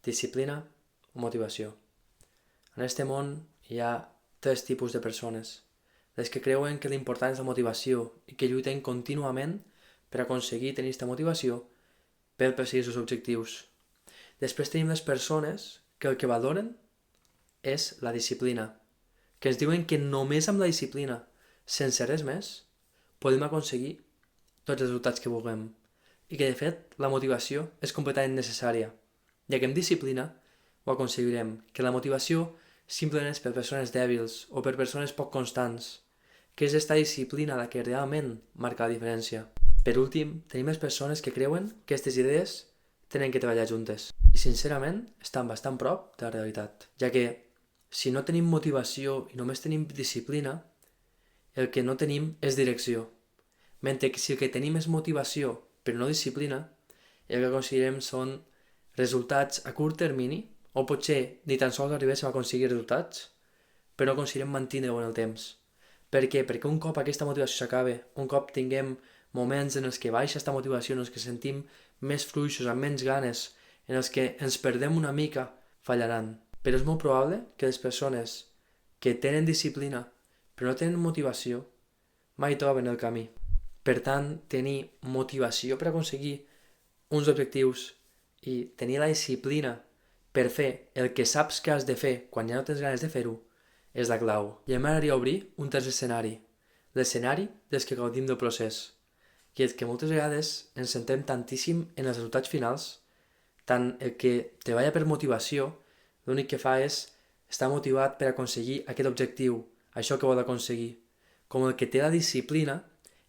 disciplina o motivació. En aquest món hi ha 3 tipus de persones. Les que creuen que l'important és la motivació i que lluiten contínuament per aconseguir tenir aquesta motivació per perseguir els seus objectius. Després tenim les persones que el que valoren és la disciplina, que ens diuen que només amb la disciplina, sense res més, podem aconseguir tots els resultats que vulguem i que de fet la motivació és completament necessària, ja que amb disciplina ho aconseguirem, que la motivació simplement és per persones dèbils o per persones poc constants, que és aquesta disciplina la que realment marca la diferència. Per últim, tenim les persones que creuen que aquestes idees tenen que treballar juntes i sincerament estan bastant prop de la realitat, ja que si no tenim motivació i només tenim disciplina, el que no tenim és direcció, mentre que si el que tenim és motivació però no disciplina, el que aconseguirem són resultats a curt termini, o potser ni tan sols arribéssim a aconseguir resultats, però no aconseguirem mantenir-ho en el temps. Per què? Perquè un cop aquesta motivació s'acabe, un cop tinguem moments en els que baixa aquesta motivació, en els que sentim més fluixos, amb menys ganes, en els que ens perdem una mica, fallaran. Però és molt probable que les persones que tenen disciplina però no tenen motivació mai troben el camí. Per tant, tenir motivació per aconseguir uns objectius i tenir la disciplina per fer el que saps que has de fer quan ja no tens ganes de fer-ho és la clau. I m'agradaria obrir un tercer escenari, l'escenari dels que gaudim del procés, que és que moltes vegades ens centrem tantíssim en els resultats finals, tant el que treballa per motivació, l'únic que fa és estar motivat per aconseguir aquest objectiu, això que vol aconseguir, com el que té la disciplina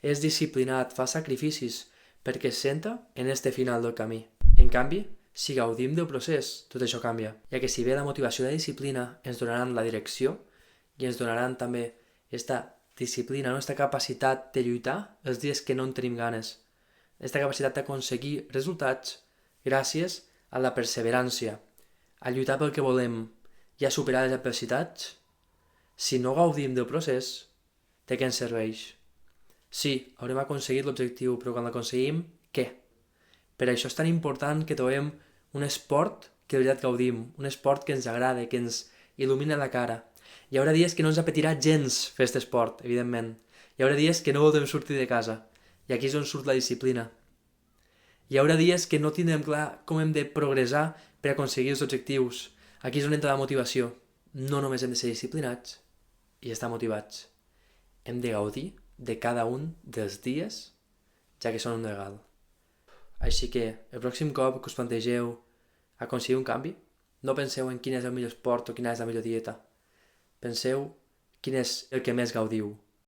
és disciplinat, fa sacrificis, perquè es centra en este final del camí. En canvi, si gaudim del procés, tot això canvia, ja que si bé la motivació i la disciplina ens donaran la direcció i ens donaran també aquesta disciplina, aquesta capacitat de lluitar els dies que no en tenim ganes, aquesta capacitat d'aconseguir resultats gràcies a la perseverància, a lluitar pel que volem i a superar les adversitats, si no gaudim del procés, de què ens serveix? Sí, haurem aconseguit l'objectiu, però quan l'aconseguim, què? Per això és tan important que trobem un esport que de veritat gaudim, un esport que ens agrada, que ens il·lumina la cara. Hi haurà dies que no ens apetirà gens fer aquest esport, evidentment. Hi haurà dies que no voldrem sortir de casa, i aquí és on surt la disciplina. Hi haurà dies que no tindrem clar com hem de progressar per aconseguir els objectius. Aquí és on entra la motivació. No només hem de ser disciplinats i estar motivats. Hem de gaudir de cada un dels dies, ja que són un regal. Així que el pròxim cop que us plantegeu aconseguir un canvi, no penseu en quin és el millor esport o quina és la millor dieta. Penseu quin és el que més gaudiu.